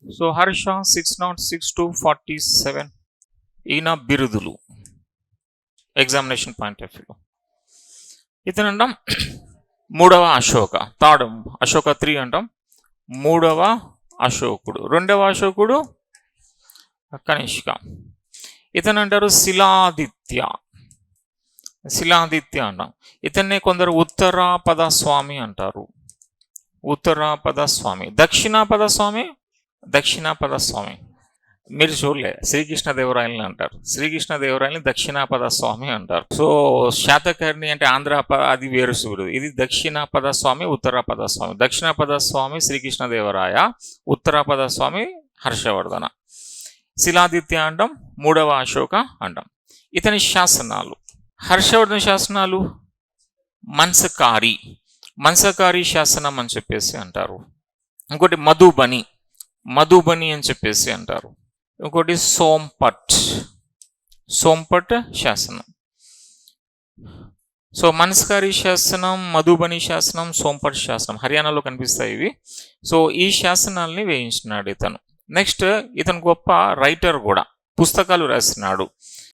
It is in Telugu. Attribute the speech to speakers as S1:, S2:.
S1: సో హర్ష 606-47 ఈయన బిరుదులు ఎగ్జామినేషన్ పాయింట్ ఆఫ్ వ్యూలో. ఇతను అంటాం మూడవ అశోక, థర్డ్ అశోక 3 అంటాం. మూడవ అశోకుడు, రెండవ అశోకుడు కనిష్క. ఇతను అంటారు శిలాదిత్య, శిలాదిత్య అంటాం. ఇతన్నే కొందరు ఉత్తరాపద స్వామి అంటారు, ఉత్తరాపద స్వామి. దక్షిణాపద స్వామి, దక్షిణాపద స్వామి మీరు చూడలే, శ్రీకృష్ణదేవరాయలని అంటారు. శ్రీకృష్ణదేవరాయలని దక్షిణాపద స్వామి అంటారు. సో శాతకర్ణి అంటే ఆంధ్రాపద, అది వేరు సూర్యుడు. ఇది దక్షిణాపద స్వామి, ఉత్తరాపద స్వామి. దక్షిణాపద స్వామి శ్రీకృష్ణదేవరాయ, ఉత్తరాపద స్వామి హర్షవర్ధన. శిలాదిత్య అంటాం, మూడవ అశోక అంటాం. ఇతని శాసనాలు, హర్షవర్ధన శాసనాలు మన్సకారి, మన్సకారి శాసనం అని చెప్పేసి అంటారు. ఇంకోటి మధుబని, మధుబని అని చెప్పేసి అంటారు. ఇంకోటి సోంపట్, సోంపట్ శాసనం. సో మన్సకారి శాసనం, మధుబని శాసనం, సోంపట్ శాసనం హర్యానాలో కనిపిస్తాయి ఇవి. సో ఈ శాసనాల్ని వేయించినాడు ఇతను. నెక్స్ట్ ఇతను గొప్ప రైటర్ కూడా, పుస్తకాలు రాసినాడు.